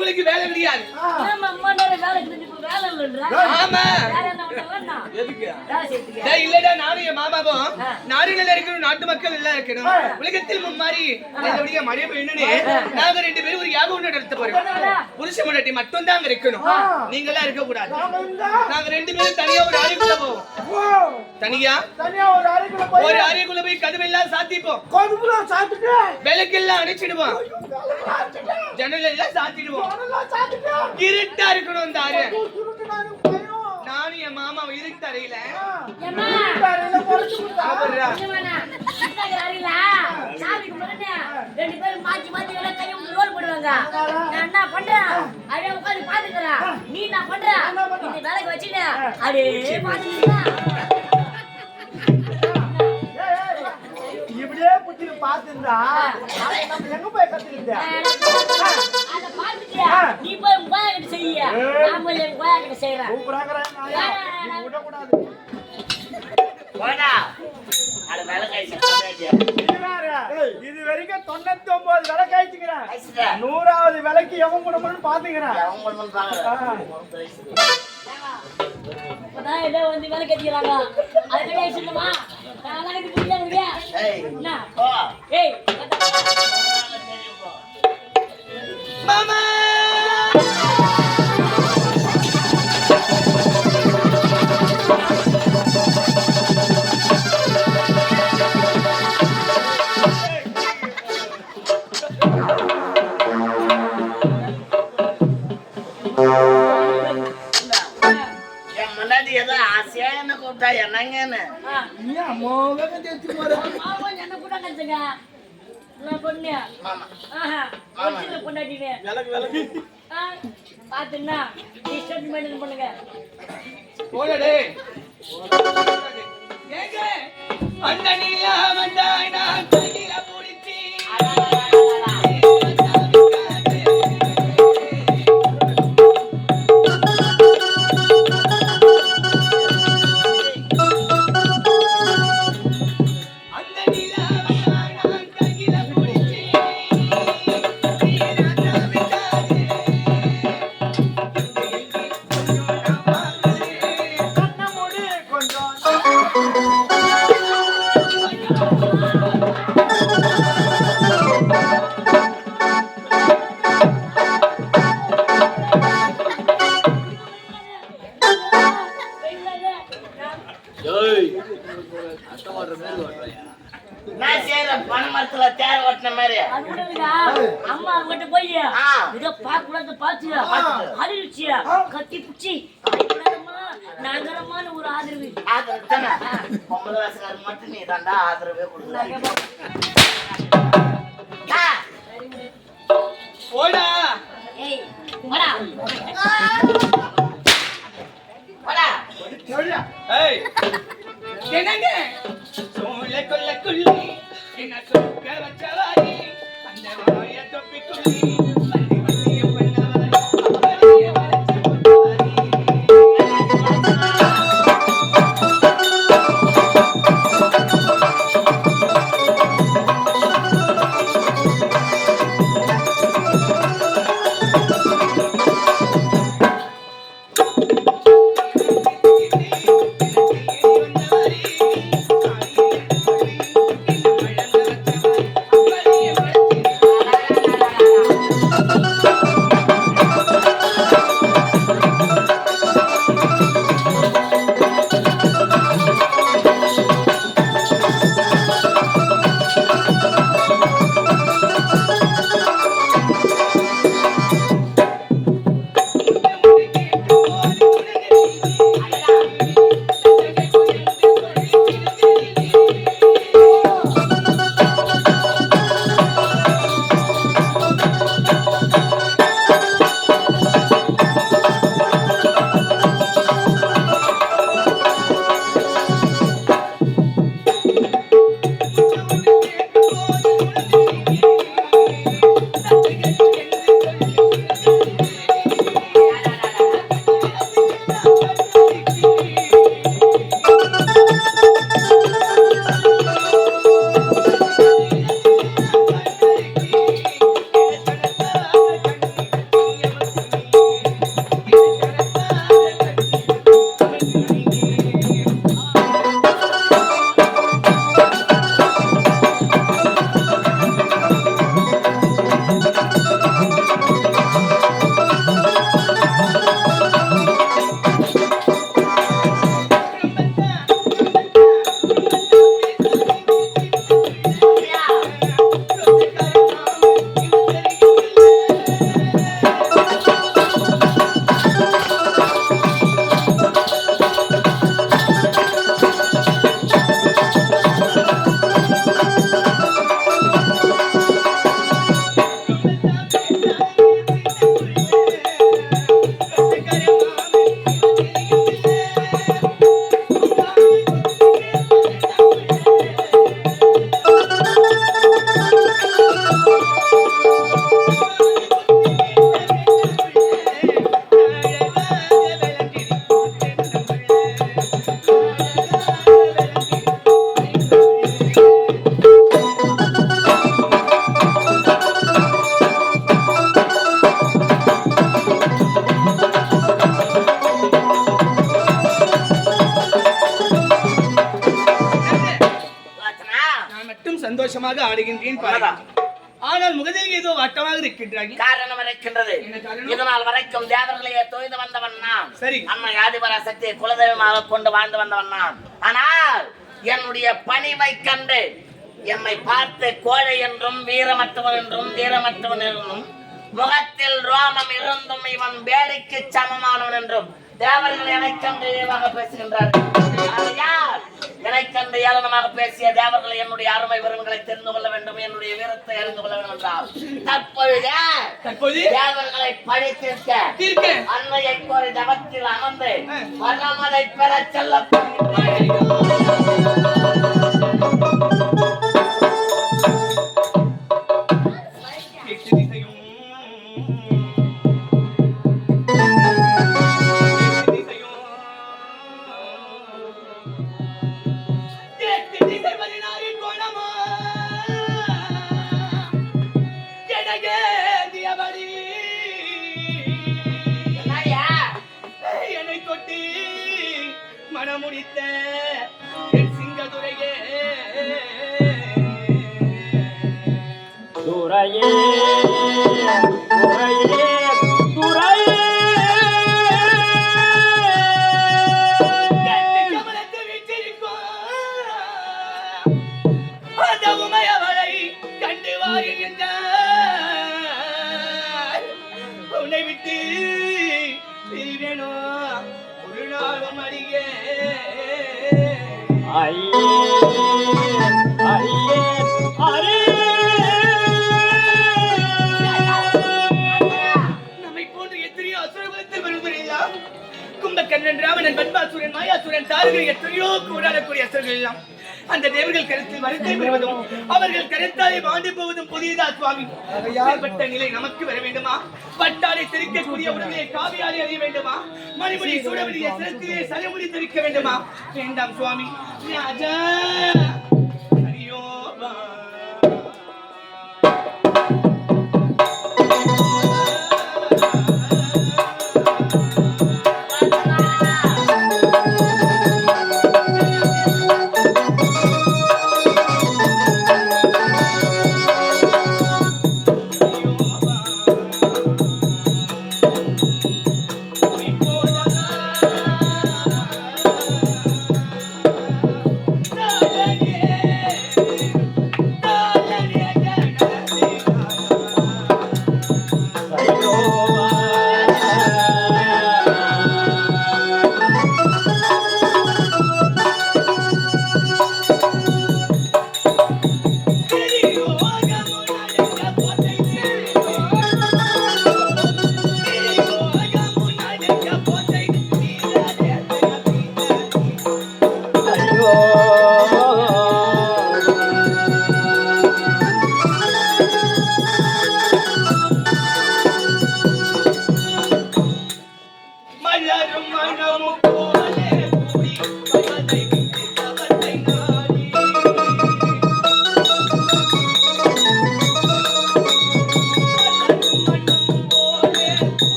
[SPEAKER 3] உங்களுக்கு வேலை கிடையாது.
[SPEAKER 4] நம்ம அம்மா நேரம் வேலை செஞ்சு இப்ப வேலை இல்லைன்றா.
[SPEAKER 3] ஆமா.
[SPEAKER 4] வேற என்ன பண்றாங்கன்னா?
[SPEAKER 3] எதுக்கு?
[SPEAKER 4] வேலை செய்யறதுக்கு.
[SPEAKER 3] டேய் இல்லடா, நானும் என் மாமாவும் நாடு நல்லா இருக்கணும், நாட்டு மக்கள் நல்லா இருக்கணும், உலகத்தில் மும்மாரி நல்லபடியா மழை பெய்யணும்னு நாங்க 2 பேரும் ஒரு யாகம் ஒன்று நடத்த போறோம். புருஷ முன்னாடி மட்டும் தான் அங்க இருக்கணும், நீங்களா இருக்க கூடாது. நாங்க 2 பேரும் தனியா ஒரு அறைக்குள்ள போவோம். தனியா ஒரு அறைக்குள்ள போய் கதவெல்லாம் சாத்திப்போம், விளக்கெல்லாம் அணைச்சிடுவோம், ஜன்னல் எல்லாம் சாத்திடுவோம். இருட்டா இருக்கணும் அந்த அறை. நானும் என் மாமா இருட்டு அறையில
[SPEAKER 4] ஏம்மா, ஏம்மாண்ணா, இந்தாங்க அறையில சாமிக்கு முன்னாடி 2 பேரும் மாத்தி மாத்தி வேலை கையை விட்டு ரோல் போடுவாங்க. நான் என்ன பண்றேன், அப்படியே உட்காந்து பாத்துக்கிறேன். நீ என்ன பண்ற, இந்த வேலைக்கு வச்சுட்டு அப்படியே பாத்துக்கிறேன்.
[SPEAKER 1] இப்படியே புத்திரி பாத்துருந்தா நம்ம எங்க போய் கத்துக்கிட்ட?
[SPEAKER 4] அத பாத்துட்டியா, நீ போய் உன் கோயா கிட்ட செய்ய, நான் போய் என் கோயா கிட்ட செய்யறேன்.
[SPEAKER 1] விடக்கூடாது.
[SPEAKER 2] போடா அது வேலை காய்ச்சி
[SPEAKER 1] இது வரைக்கும் 99 விலை காய்ச்சிக்கிறேன். 100வது விலைக்கு எவன் குடும்பம்னு பாத்துக்கிறேன்.
[SPEAKER 4] இப்பதான் ஏதோ வந்து வேலை கட்டிக்கிறாங்க. அது கிடையாது சொல்லுமா, நான் இது புரியல முடியா என்ன? ஏய்
[SPEAKER 3] மாமா
[SPEAKER 2] என் முன்னாடி ஏதோ ஆசையா என்ன கூப்பிட்டா என்னங்கன்னு
[SPEAKER 4] என்ன கூட நினைச்சுங்க நான் பொண்ணு பொண்டாட்டினு பாத்துன்னா டிஸ்டர்ப் மெயின்டைன் பண்ணுங்க.
[SPEAKER 3] போடடே ஏங்க அந்த நீலா வந்தானா கையில புடிச்சி
[SPEAKER 2] நான் செய்யற பனை மரத்துல தேர் ஓட்டின மாதிரி
[SPEAKER 4] அம்மா அவங்கிட்ட போய் இதோ பாக்கூடாது பாத்து அழிச்சியா கத்தி பிடிச்சி நகரமான ஒரு ஆதரவு
[SPEAKER 2] தானே பொம்பளை வாசகாரர் மட்டும் நீ தாண்டா ஆதரவே கொடுக்குறாங்க.
[SPEAKER 3] போடா
[SPEAKER 4] ஏய் வாடா
[SPEAKER 2] போடா
[SPEAKER 3] ஏய் என்னங்க சோல கொல்ல குள்ளி என்ன சொக்க வச்சவாரி அந்த வாய தொப்பி குள்ளி வண்டி வண்டிய பண்ணவாரி அவளிய வளைச்சு போட்டவாரி பாடுகின்றேன் பாடுகின்றேன். ஆனால் முகத்தில் ஏதோ வாட்டமாக இருக்கின்றாங்க.
[SPEAKER 2] காரணம் இருக்கின்றது. இதனால் வரைக்கும் தேவர்களையே தொய்து வந்தவன் நான்.
[SPEAKER 3] சரி.
[SPEAKER 2] அம்மை ஆதிபரா சக்தியை குலதெய்வமாக கொண்டு வாழ்ந்து வந்தவன் நான். ஆனால் என்னுடைய பணிவை கண்டு என்னை பார்த்து கோழை என்றும் வீரமற்றவன் என்றும் தீரமற்றவன் என்றும் முகத்தில் ரோமம் இருந்தும் இவன் வேலைக்கு சமமானவன் என்றும் தேவர்கள் எனக்கன்று இழிவாக பேசுகின்றார்கள். எனக்கன்று ஏளனமாக பேசிய தேவர்கள் என்னுடைய அருமை விவரங்களை தெரிந்து கொள்ள வேண்டும், என்னுடைய வீரத்தை அறிந்து கொள்ள வேண்டும் என்றால் தற்போது தேவர்களை பழி தீர்க்க அன்னையை கோரி தவத்தில் அமர்ந்து வர்ணமதை பெற செல்ல
[SPEAKER 3] என்னை தொட்டி மனமுடித்த என் சிங்கதுரையே துரையே துரையே துரையே கமலத்தை வீட்டிருக்கும் அந்த உமையவளை கண்டு வாரின் என்றார். உன்னை விட்டு பிரிவேனோ ஒரு நாளும் அடியே ஐயே ஐயே அரே. நம்மை போன்ற எத்தனையோ அசுரகுலத்தில் வருவதில்லை. கும்பகர்ணன், ராவணன், பத்மாசுரன், மாயாசுரன், தாரகர் எத்தனையோ கூடாடக்கூடிய அசுரர்கள் எல்லாம் அந்த தேவர்கள் கருத்தில் வருகை பெறுவதும் அவர்கள் கருத்தாலே வாழ்ந்து போவதும் புதியதா சுவாமி? ஏற்பட்ட நிலை நமக்கு வர வேண்டுமா? பட்டாரை தெரிக்கக்கூடிய உடனே காவியாரை அறிய வேண்டுமா? மணிமுடி சூடவெளிய சிரத்திலே சலமுடி தெரிக்க வேண்டுமா? வேண்டாம் சுவாமி. ராஜா ஹரியோபா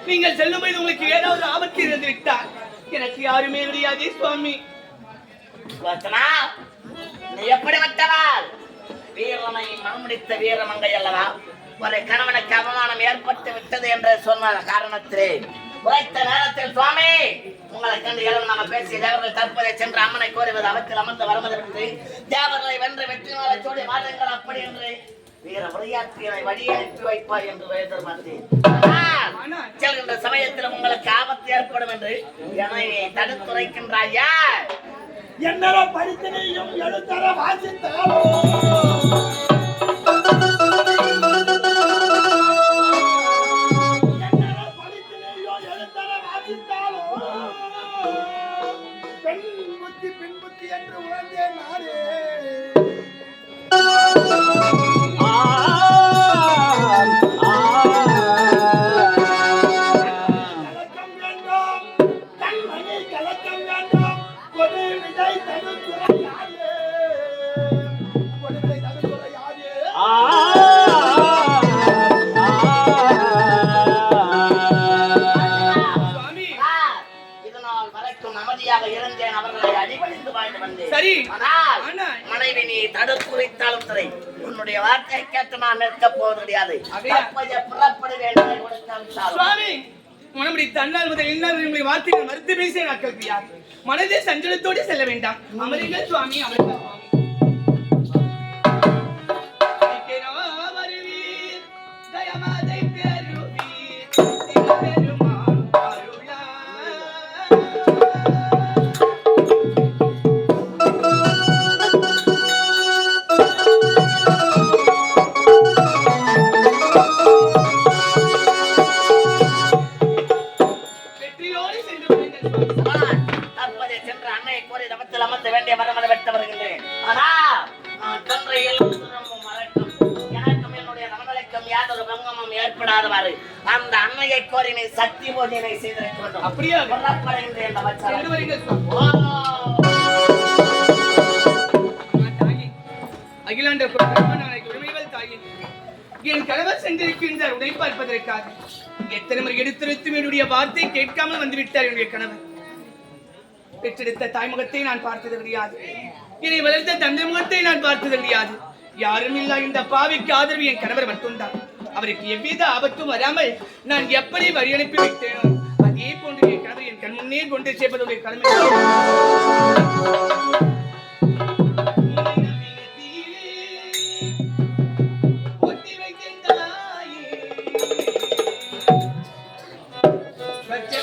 [SPEAKER 3] நீங்கள் செல்லும் போது உங்களுக்கு ஏதாவது ஆபத்து இருந்து விட்டால் எனக்கு யாருமே கிடையாது சுவாமி.
[SPEAKER 2] நீ எப்படிப்பட்டவள்? வீரனை மனமுடித்த வீரமங்கை அல்லவா? ஒரு கணவனுக்கு அவமானம் ஏற்பட்டு விட்டது என்று சொன்ன காரணத்திலே உரைத்த நேரத்தில் சுவாமி உங்களை கண்டு ஏளனமாக பேசிய தேவர்கள் தற்போதை சென்று அம்மனை கோருவது அவத்தில் அமர்ந்து வருவதற்கு தேவர்களை வென்று வெற்றி நாளை சோடி வாருங்கள் அப்படி என்று வீர விளையாட்டினை வழி அனுப்பி வைப்பார் என்று எதிர்பார்த்தேன். செல்கின்ற சமயத்தில் உங்களுக்கு ஆபத்து ஏற்படும் என்று என்னை தடுத்துரைக்கின்றாயா?
[SPEAKER 1] என்னரோ படித்தனையும் எழுத்தர வாசித்தாலோ பெண் புத்தி என்று உணர்ந்தேன் நானே.
[SPEAKER 3] சரி.
[SPEAKER 2] ஆனால்
[SPEAKER 3] ஆனால்
[SPEAKER 2] மனைவி நீ தடுத்துரைத்தாலும் சரி உன்னுடைய வார்த்தை கேட்டு நான் நிற்க போவது கிடையாது.
[SPEAKER 3] அப்படியா?
[SPEAKER 2] தப்பைய புறப்பட வேண்டும் கொடுத்தாலும்
[SPEAKER 3] சுவாமி மனமுடி தன்னால் முதல் இன்னால் உங்களை வார்த்தைகள் மறுத்து பேசிய நாட்கள் பிரியா மனதை சஞ்சலத்தோடு செல்ல வேண்டாம். அமருங்கள் சுவாமி, அமருங்கள் சுவாமி. வருவீர், ஜெயமாதை பெறுவீர், சிவபெருமான் அருளால். வெற்றியோடு சென்று வருங்கள் சுவாமி.
[SPEAKER 2] தற்போது சென்று அன்னையை கோரி தமத்தில் அமர்த்த வேண்டிய மரமலை வெட்ட வருகின்றேன். ஆனா நான் தொன்றையில் மறக்கும் எனக்கும் என்னுடைய மனநிலைக்கும் யாதொரு பங்கமும் ஏற்படாதவாறு அந்த அன்னையை கோரி நீ சக்தி பூஜையை செய்திருக்க வேண்டும்.
[SPEAKER 3] அப்படியா?
[SPEAKER 2] கொல்லப்படுகின்றேன்
[SPEAKER 3] சென்று வருங்கள் சுவாமி. தாயி, அகிலாண்ட பிரம்மனாருக்கு உரிமைகள் தாயி, என் கணவர் சென்றிருக்கின்றார் உடை பார்ப்பதற்காக. எத்தனை முறை எடுத்துரைத்தும் என்னுடைய வார்த்தை கேட்காமல் வந்துவிட்டார் என்னுடைய கணவர். பெற்றெடுத்த தாய்முகத்தை நான் பார்த்தது கிடையாது, என்னை வளர்த்த தந்தை முகத்தை நான் பார்த்தது கிடையாது. யாரும் இல்லா இந்த பாவிக்கு ஆதரவு என் கணவர் மட்டும்தான். அவருக்கு எவ்வித ஆபத்தும் வராமல் நான் எப்படி வழி அனுப்பி வைத்தேனோ அதே போன்று என் கணவர் என் கண் முன்னே கொண்டு சேர்ப்பதுடைய கடமை. பச்சை